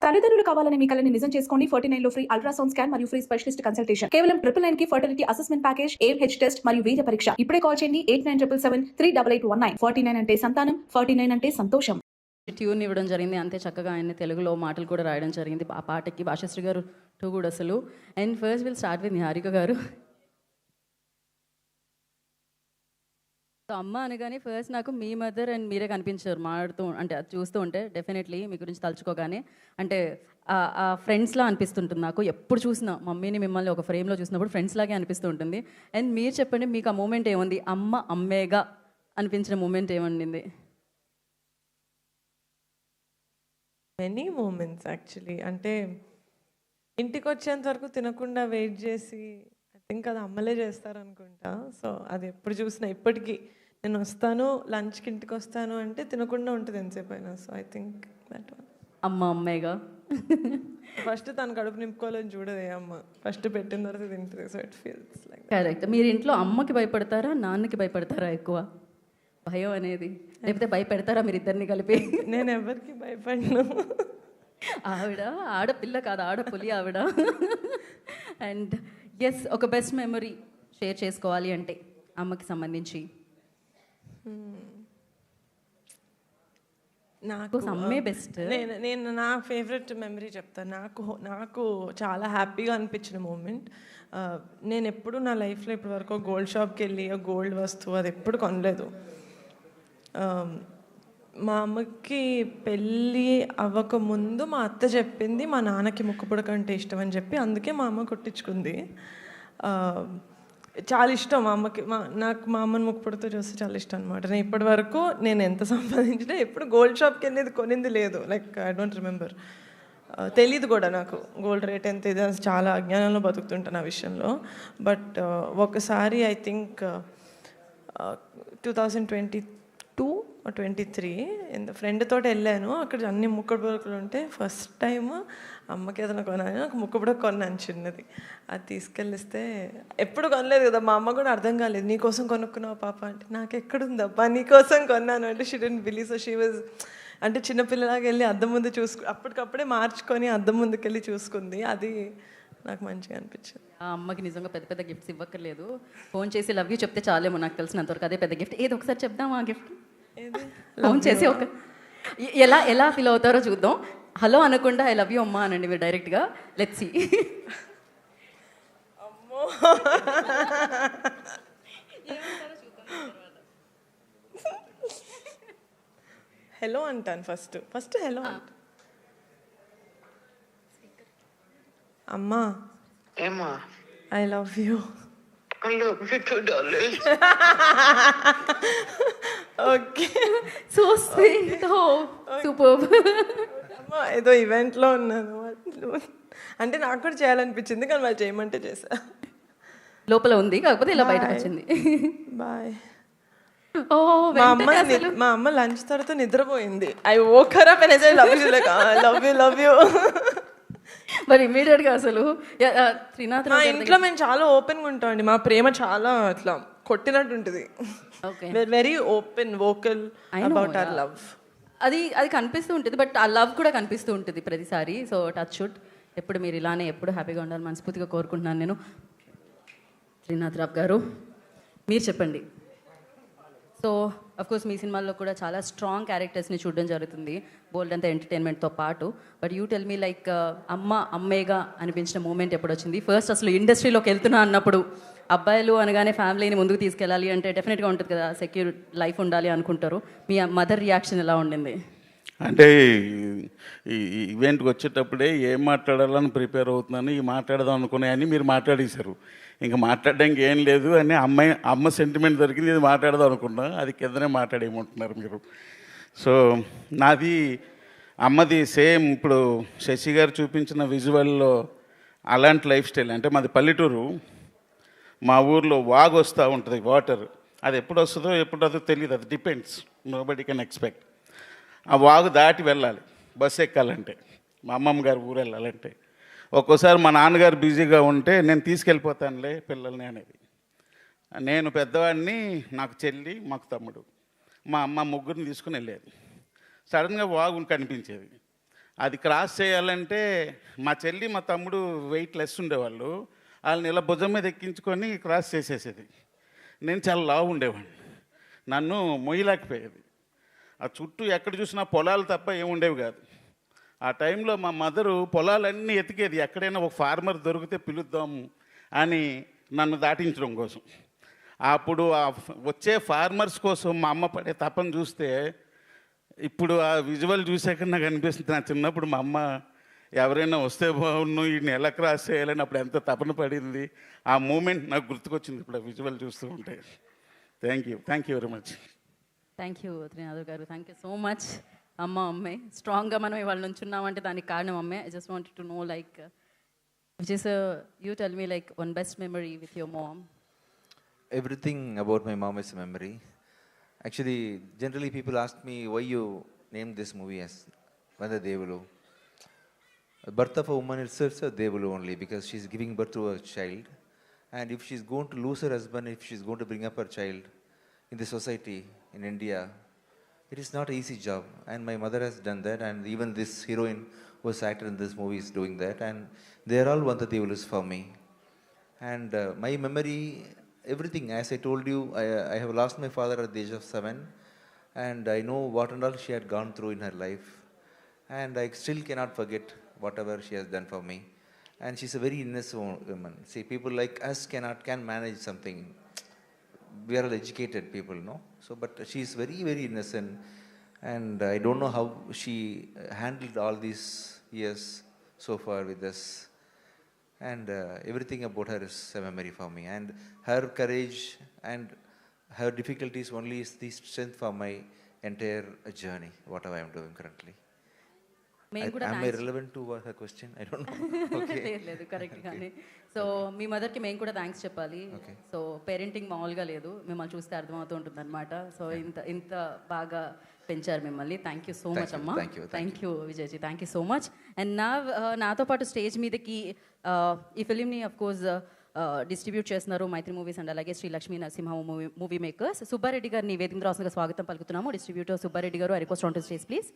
తల్లిదండ్రులు కావాలని మీ కలని నిజం చేసుకోండి. 49 లో ఫ్రీ అల్ట్రాసౌండ్ స్కాన్ మరియు ఫ్రీ స్పెషలిస్ట్ కన్సల్టేషన్. కేవలం 999 కి fertility assessment package, AMH test మరియు వీర్య పరీక్ష. ఇప్పుడే కాల్ చేయండి 8977738819. 49 అంటే సంతానం, 49 అంటే సంతోషం. ట్యూన్ ఇవ్వడం జరిగింది, అంతే చక్కగా ఆయన తెలుగులో మాటలు కూడా రాయడం జరిగింది. ఆ పాటకి భాషశ్రీ గారు టూ కూడా అసలు. And first will start with Niharika గారు. సో అమ్మ అనగానే ఫస్ట్ నాకు మీ మదర్ అండ్ మీరే కనిపించారు మాట్లాడుతూ, అంటే అది చూస్తూ ఉంటే డెఫినెట్లీ మీ గురించి తలుచుకోగానే అంటే ఆ ఫ్రెండ్స్లా అనిపిస్తుంటుంది నాకు. ఎప్పుడు చూసినా మమ్మీని మిమ్మల్ని ఒక ఫ్రేమ్లో చూసినప్పుడు ఫ్రెండ్స్ లాగే అనిపిస్తూ ఉంటుంది. అండ్ మీరు చెప్పండి, మీకు ఆ మూమెంట్ ఏముంది, అమ్మ అమ్మేగా అనిపించిన మూమెంట్ ఏమండింది? Many moments actually. అంటే ఇంటికి వచ్చేంత వరకు తినకుండా వెయిట్ చేసి, ఐ థింక్ అది అమ్మలే చేస్తారనుకుంటా. సో అది ఎప్పుడు చూసినా ఇప్పటికీ నేను వస్తాను లంచ్కి ఇంటికి వస్తాను అంటే తినకుండా ఉంటుంది ఎంతసేపు అయినా. So I think that one. అమ్మ అమ్మేగా. ఫస్ట్ తను కడుపు నింపుకోవాలని చూడదే అమ్మ, ఫస్ట్ పెట్టిన తర్వాత తింటుంది. So it feels like correct. మీరు ఇంట్లో అమ్మకి భయపడతారా, నాన్నకి భయపడతారా ఎక్కువ భయం అనేది, లేకపోతే భయపెడతారా మీరు ఇద్దరిని కలిపి? నేను ఎవరికి భయపడను. ఆవిడ ఆడపిల్ల కాదు, ఆడపులి ఆవిడ. అండ్ ఎస్, ఒక బెస్ట్ మెమరీ షేర్ చేసుకోవాలి అంటే అమ్మకి సంబంధించి నాకు అమ్మే బెస్ట్. నేను నా ఫేవరెట్ మెమరీ చెప్తాను. నాకు చాలా హ్యాపీగా అనిపించిన మూమెంట్, నేను ఎప్పుడు నా లైఫ్లో ఇప్పటి వరకు గోల్డ్ షాప్కి వెళ్ళి గోల్డ్ వస్తువు అది ఎప్పుడు కొనలేదు. మా అమ్మకి పెళ్ళి అవ్వకముందు మా అత్త చెప్పింది మా నాన్నకి ముక్కుపుడక అంటే ఇష్టం అని చెప్పి, అందుకే మా అమ్మ కుట్టించుకుంది. చాలా ఇష్టం మా అమ్మకి. నాకు మా అమ్మని ముక్కుపుడతో చూస్తే చాలా ఇష్టం అనమాట. నేను ఇప్పటి వరకు నేను ఎంత సంపాదించినా ఎప్పుడు గోల్డ్ షాప్కి వెళ్ళేది కొనింది లేదు. లైక్ ఐ డోంట్ రిమెంబర్, తెలీదు కూడా నాకు గోల్డ్ రేట్ ఎంత ఇది. చాలా అజ్ఞానంలో బతుకుతుంటాను ఆ విషయంలో. బట్ ఒకసారి ఐ థింక్ 2022 or 23 ఫ్రెండ్ తోటి వెళ్ళాను. అక్కడ అన్ని ముక్కుపుడకలు ఉంటే ఫస్ట్ టైం అమ్మకి ఏదైనా కొనాను. నాకు ముక్కుపుడక కొన్నాను చిన్నది. అది తీసుకెళ్ళిస్తే ఎప్పుడు కొనలేదు కదా, మా అమ్మ కూడా అర్థం కాలేదు. నీకోసం కొనుక్కున్నావు పాప అంటే, నాకు ఎక్కడుందబ్బా నీకోసం కొన్నాను అంటే she didn't believe. So she was, అంటే చిన్నపిల్లలాగా వెళ్ళి అద్దం ముందు అప్పటికప్పుడే మార్చుకొని అద్దం ముందుకు వెళ్ళి చూసుకుంది. అది నాకు మంచిగా అనిపించింది. ఆ అమ్మకి నిజంగా పెద్ద పెద్ద గిఫ్ట్స్ ఇవ్వక్కర్లేదు, ఫోన్ చేసి లవ్ యూ చెప్తే చాలేమో. నాకు తెలిసినంతవరకు అదే పెద్ద గిఫ్ట్. ఏదో ఒకసారి చెప్దాం ఆ గిఫ్ట్. ఫోన్ చేసి ఒక ఎలా ఫీల్ అవుతారో చూద్దాం. హలో అనకుండా ఐ లవ్ యూ అమ్మా అనండి మీరు డైరెక్ట్గా. Let's see. అమ్మో, హలో అంటాను ఫస్ట్ హలో అంట. అమ్మా ఏమా, I love you. Okay, so sweet, super. అమ్మా ఏదో ఈవెంట్లో ఉన్నాను అంటే నాకు కూడా చేయాలనిపించింది, కానీ వాళ్ళు చేయమంటే చేశా. లోపల ఉంది కాకపోతే ఇలా బయటకు వచ్చింది. బాయ్. ఓ మా అమ్మ లంచ్ తర్వాత నిద్రపోయింది. I woke her up and I said love you, like love you. మరి ఇమీడియట్గా అసలు త్రినాథ్ మా ఇంట్లో మేము చాలా ఓపెన్గా ఉంటామండి. మా ప్రేమ చాలా అట్లా కొట్టినట్టు ఉంటుంది. Very open, vocal about our love. అది కనిపిస్తూ ఉంటుంది, బట్ ఆ లవ్ కూడా కనిపిస్తూ ఉంటుంది ప్రతిసారి. సో టచ్ వుడ్, ఎప్పుడు మీరు ఇలానే ఎప్పుడు హ్యాపీగా ఉండాలి మనస్ఫూర్తిగా కోరుకుంటున్నాను నేను. శ్రీనాథ్ రావు గారు, మీరు చెప్పండి. సో అఫ్కోర్స్ మీ సినిమాల్లో కూడా చాలా స్ట్రాంగ్ క్యారెక్టర్స్ని చూడడం జరుగుతుంది, బోల్డ్ అంతా ఎంటర్టైన్మెంట్తో పాటు. But you tell me, like అమ్మేగా అనిపించిన మూమెంట్ ఎప్పుడు వచ్చింది? ఫస్ట్ అసలు ఇండస్ట్రీలోకి వెళ్తున్నా అన్నప్పుడు అబ్బాయిలు అనగానే ఫ్యామిలీని ముందుకు తీసుకెళ్ళాలి అంటే డెఫినెట్గా ఉంటుంది కదా, సెక్యూర్ లైఫ్ ఉండాలి అనుకుంటారు. మీ మదర్ రియాక్షన్ ఎలా ఉండింది? అంటే ఈ ఈవెంట్కి వచ్చేటప్పుడే ఏం మాట్లాడాలని ప్రిపేర్ అవుతున్నాను, ఈ మాట్లాడదాం అనుకున్నాయని మీరు మాట్లాడేశారు. ఇంకా మాట్లాడడానికి ఏం లేదు అని అమ్మ సెంటిమెంట్ దొరికింది, ఇది మాట్లాడదాం అనుకున్నా, అది కిందనే మాట్లాడేయమంటున్నారు మీరు. సో నాది అమ్మది సేమ్ ఇప్పుడు శశి గారు చూపించిన విజువల్లో అలాంటి లైఫ్ స్టైల్. అంటే మాది పల్లెటూరు, మా ఊర్లో వాగు వస్తూ ఉంటుంది, వాటర్. అది ఎప్పుడు వస్తుందో ఎప్పుడు తెలియదు, అది డిపెండ్స్, నోబడీ కెన్ ఎక్స్పెక్ట్. ఆ వాగు దాటి వెళ్ళాలి బస్సు ఎక్కాలంటే, మా అమ్మమ్మ గారు ఊరు వెళ్ళాలంటే. ఒక్కోసారి మా నాన్నగారు బిజీగా ఉంటే నేను తీసుకెళ్ళిపోతానులే పిల్లల్ని అనేది. నేను పెద్దవాడిని, నాకు చెల్లి, మాకు తమ్ముడు, మా అమ్మ ముగ్గురిని తీసుకుని వెళ్ళేది. సడన్గా వాగు కనిపించేది. అది క్రాస్ చేయాలంటే మా చెల్లి మా తమ్ముడు వెయిట్ లెస్ ఉండేవాళ్ళు, వాళ్ళని ఇలా భుజం మీద ఎక్కించుకొని క్రాస్ చేసేసేది. నేను చాలా లావు ఉండేవాడిని, నన్ను మొయ్యలేకపోయేది. ఆ చుట్టూ ఎక్కడ చూసినా పొలాలు తప్ప ఏముండేవి కాదు. ఆ టైంలో మా మదరు పొలాలన్నీ ఎతికేది, ఎక్కడైనా ఒక ఫార్మర్ దొరికితే పిలుద్దాము అని నన్ను దాటించడం కోసం. అప్పుడు వచ్చే ఫార్మర్స్ కోసం మా అమ్మ పడే తపన చూస్తే, ఇప్పుడు ఆ విజువల్ చూసాక నాకు అనిపిస్తుంది, నా చిన్నప్పుడు మా అమ్మ ఎవరైనా వస్తే బాగున్ను, వీడిని ఎలా క్రాస్ చేయాలని అప్పుడు ఎంత తపన పడింది. ఆ మూమెంట్ నాకు గుర్తుకొచ్చింది ఇప్పుడు ఆ విజువల్ చూస్తూ ఉంటే. Thank you very much. Thank you Trinath గారు, థ్యాంక్ యూ సో మచ్. అమ్మే స్ట్రాంగ్గా మనం ఇవాళ నుంచి ఉన్నామంటే దానికి కారణం అమ్మే. I just wanted to know like which is you tell me like one best memory with your mom. Everything about my mom is a memory. Actually, generally people ask me why you named this movie as Vanda Devulu. The birth of a woman itself is a Devulu only because she's giving birth to a child. And if she's going to lose her husband, if she's going to bring up her child in the society in India, it is not an easy job. And my mother has done that, and even this heroine who was acted in this movie is doing that. And they are all Vanda Devulus for me. And my memory, everything, as I told you, I have lost my father at the age of 7, and I know what and all she had gone through in her life, and I still cannot forget whatever she has done for me. And she's a very innocent woman. See, people like us can manage something. We are all educated people, no? So, but she's very, very innocent, and I don't know how she handled all these years so far with us. And everything about her is a memory for me. And her courage and her difficulties only is the strength for my entire journey, whatever I am doing currently. Am I relevant to her question? I don't know. Okay. లేదు correct కానీ. So మీ మదర్కి మేము కూడా thanks చెప్పాలి. So parenting మామూలుగా లేదు, మిమ్మల్ని చూస్తే అర్థమవుతూ ఉంటుంది అనమాట. సో ఇంత బాగా పెంచారు మిమ్మల్ని. థ్యాంక్ యూ సో మచ్ అమ్మా. Thank you విజయ్జీ, thank you so much. And నాతో పాటు స్టేజ్ మీదకి ఈ ఫిలింని అఫ్ కోర్స్ డిస్ట్రిబ్యూట్ చేస్తున్నారు మైత్రి మూవీస్ అండ్ అలాగే శ్రీ లక్ష్మీ నరసింహ మూవీ మేకర్స్. సుబ్బారెడ్డి గారిని వేదిక రాసుగా స్వాగతం పలుకుతున్నాము. డిస్ట్రిబ్యూటర్ సుబ్బారెడ్డి గారు, I request on to stage please.